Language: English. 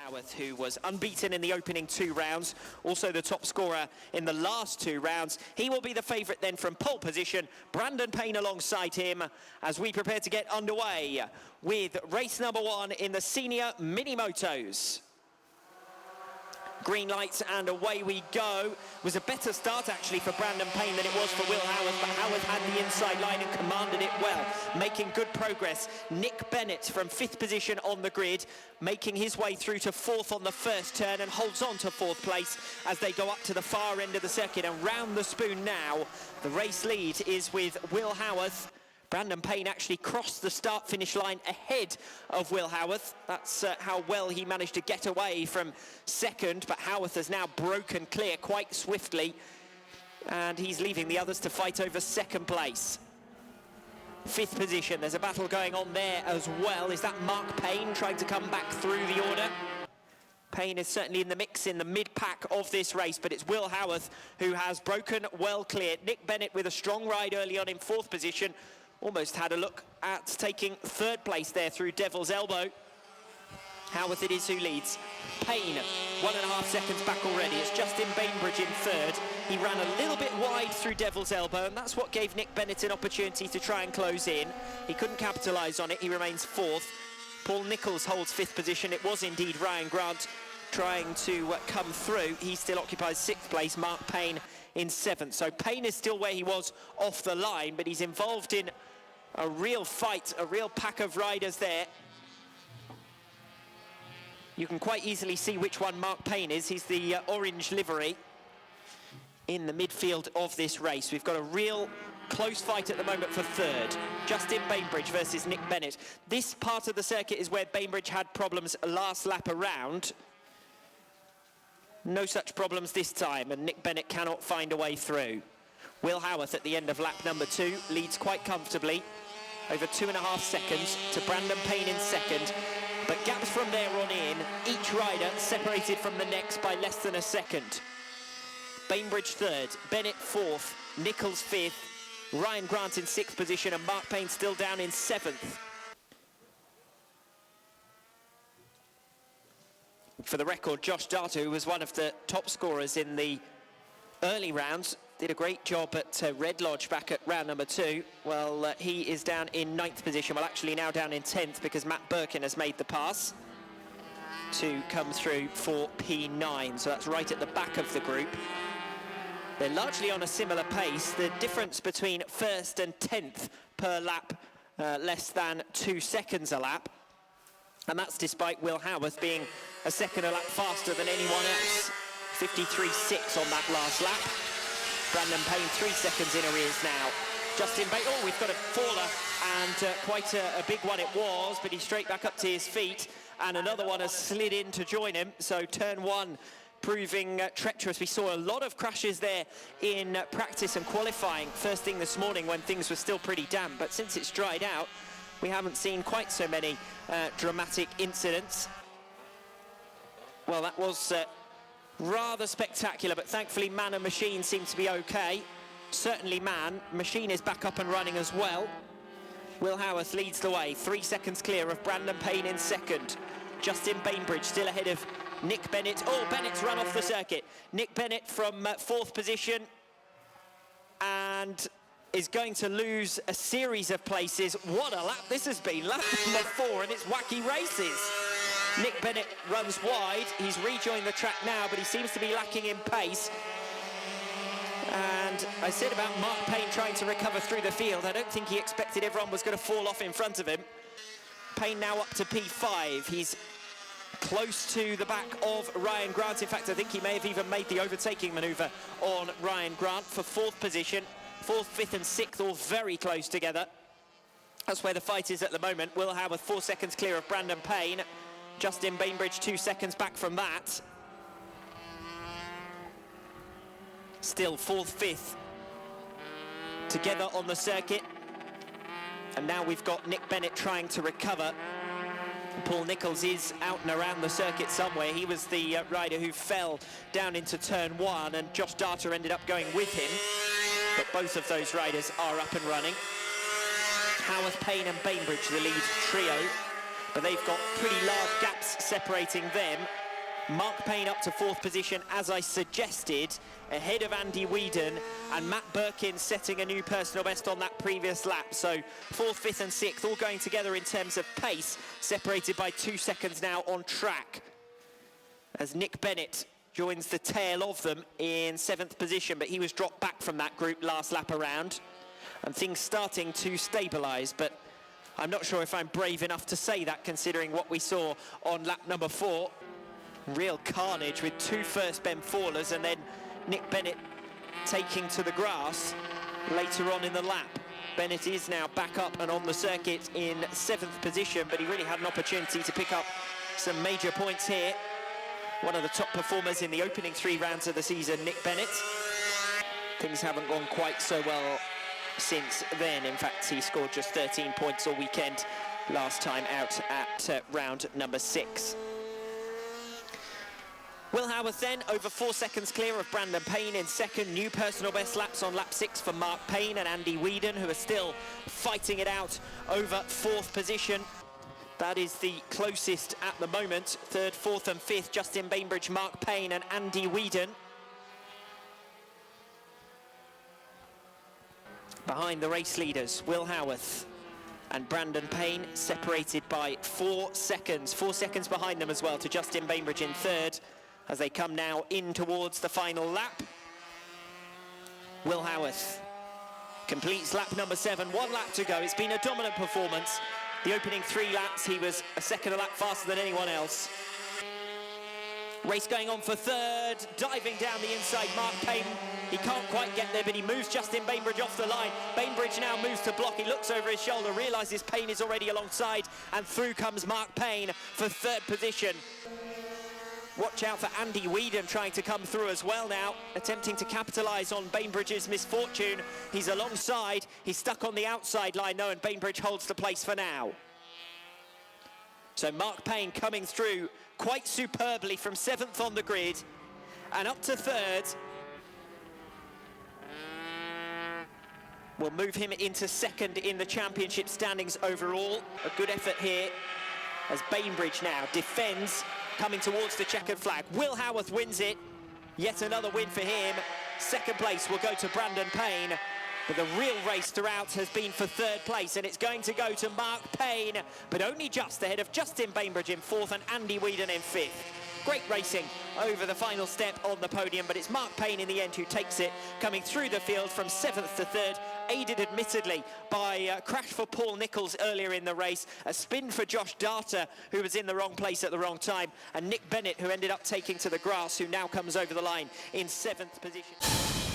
Howarth, who was unbeaten in the opening 2 rounds, also the top scorer in the last 2 rounds. He will be the favourite then from pole position. Brandon Payne alongside him as we prepare to get underway with race number 1 in the senior Minimotos. Green lights and away we go. It was a better start actually for Brandon Payne than it was for Will Howarth, but Howarth had the inside line and commanded it well, making good progress. Nick Bennett from 5th position on the grid, making his way through to 4th on the first turn and holds on to 4th place as they go up to the far end of the circuit and round the spoon now. The race lead is with Will Howarth. Brandon Payne actually crossed the start-finish line ahead of Will Howarth. That's how well he managed to get away from 2nd, but Howarth has now broken clear quite swiftly, and he's leaving the others to fight over 2nd place. 5th position, there's a battle going on there as well. Is that Mark Payne trying to come back through the order? Payne is certainly in the mix in the mid-pack of this race, but it's Will Howarth who has broken well clear. Nick Bennett with a strong ride early on in 4th position. Almost had a look at taking 3rd place there through Devil's Elbow. Howarth it is who leads. Payne, 1.5 seconds back already. It's Justin Bainbridge in 3rd. He ran a little bit wide through Devil's Elbow, and that's what gave Nick Bennett an opportunity to try and close in. He couldn't capitalise on it. He remains 4th. Paul Nicholls holds 5th position. It was indeed Ryan Grant trying to come through. He still occupies 6th place. Mark Payne in 7th. So Payne is still where he was off the line, but he's involved in a real fight, a real pack of riders there. You can quite easily see which one Mark Payne is. He's the orange livery in the midfield of this race. We've got a real close fight at the moment for 3rd. Justin Bainbridge versus Nick Bennett. This part of the circuit is where Bainbridge had problems last lap around. No such problems this time, and Nick Bennett cannot find a way through. Will Howarth at the end of lap number 2 leads quite comfortably, over 2.5 seconds to Brandon Payne in 2nd, but gaps from there on in, each rider separated from the next by less than a second. Bainbridge 3rd, Bennett 4th, Nicholls 5th, Ryan Grant in 6th position, and Mark Payne still down in 7th. For the record, Josh Darter, who was one of the top scorers in the early rounds, did a great job at Red Lodge back at round number 2. Well, he is down in 9th position. Well, actually now down in 10th because Matt Birkin has made the pass to come through for P9. So that's right at the back of the group. They're largely on a similar pace. The difference between 1st and 10th per lap, less than 2 seconds a lap. And that's despite Will Howarth being a second a lap faster than anyone else. 53.6 on that last lap. Brandon Payne 3 seconds in arrears now. Justin Bainbridge, oh, we've got a faller, and quite a big one it was, but he's straight back up to his feet, and another one has slid in to join him. So turn 1 proving treacherous. We saw a lot of crashes there in practice and qualifying first thing this morning when things were still pretty damp, but since it's dried out, we haven't seen quite so many dramatic incidents. Well, that was rather spectacular, but thankfully man and machine seem to be okay. Certainly man. Machine is back up and running as well. Will Howarth leads the way, 3 seconds clear of Brandon Payne in 2nd. Justin Bainbridge still ahead of Nick Bennett. Oh, Bennett's run off the circuit. Nick Bennett from 4th position and is going to lose a series of places. What a lap this has been. Lap number 4, and it's wacky races. Nick Bennett runs wide. He's rejoined the track now, but he seems to be lacking in pace. And I said about Mark Payne trying to recover through the field. I don't think he expected everyone was going to fall off in front of him. Payne now up to P5. He's close to the back of Ryan Grant. In fact, I think he may have even made the overtaking manoeuvre on Ryan Grant for 4th position. 4th, 5th and 6th all very close together. That's where the fight is at the moment. Will Howarth 4 seconds clear of Brandon Payne. Justin Bainbridge 2 seconds back from that. Still 4th, 5th together on the circuit. And now we've got Nick Bennett trying to recover. Paul Nicholls is out and around the circuit somewhere. He was the rider who fell down into turn 1, and Josh Darter ended up going with him. But both of those riders are up and running. Howarth, Payne and Bainbridge, the lead trio. but they've got pretty large gaps separating them. Mark Payne up to 4th position, as I suggested, ahead of Andy Whedon, and Matt Birkin setting a new personal best on that previous lap. So 4th, 5th and 6th all going together in terms of pace, separated by 2 seconds now on track, as Nick Bennett joins the tail of them in 7th position, but he was dropped back from that group last lap around, and things starting to stabilise, but I'm not sure if I'm brave enough to say that, considering what we saw on lap number 4. Real carnage with 2 first bend fallers, and then Nick Bennett taking to the grass later on in the lap. Bennett is now back up and on the circuit in 7th position, but he really had an opportunity to pick up some major points here. One of the top performers in the opening 3 rounds of the season, Nick Bennett. Things haven't gone quite so well since then. In fact, he scored just 13 points all weekend last time out at round number 6. Will Howarth then over 4 seconds clear of Brandon Payne in second. New personal best laps on lap 6 for Mark Payne and Andy Whedon, who are still fighting it out over 4th position. That is the closest at the moment. 3rd, 4th and 5th, Justin Bainbridge, Mark Payne and Andy Whedon. Behind the race leaders, Will Howarth and Brandon Payne, separated by 4 seconds. 4 seconds behind them as well to Justin Bainbridge in 3rd, as they come now in towards the final lap. Will Howarth completes lap number 7, 1 lap to go. It's been a dominant performance. The opening 3 laps, he was a second a lap faster than anyone else. Race going on for 3rd, diving down the inside, Mark Payne. He can't quite get there, but he moves Justin Bainbridge off the line. Bainbridge now moves to block. He looks over his shoulder, realises Payne is already alongside, and through comes Mark Payne for 3rd position. Watch out for Andy Whedon trying to come through as well now, attempting to capitalise on Bainbridge's misfortune. He's alongside, he's stuck on the outside line though, and Bainbridge holds the place for now. So Mark Payne coming through quite superbly from 7th on the grid and up to 3rd. We'll move him into 2nd in the championship standings overall. A good effort here as Bainbridge now defends, coming towards the checkered flag. Will Howarth wins it. Yet another win for him. 2nd place will go to Brandon Payne. But the real race throughout has been for 3rd place, and it's going to go to Mark Payne, but only just ahead of Justin Bainbridge in 4th and Andy Whedon in 5th. Great racing over the final step on the podium, but it's Mark Payne in the end who takes it, coming through the field from 7th to 3rd, aided admittedly by a crash for Paul Nicholls earlier in the race, a spin for Josh Darter, who was in the wrong place at the wrong time, and Nick Bennett, who ended up taking to the grass, who now comes over the line in 7th position.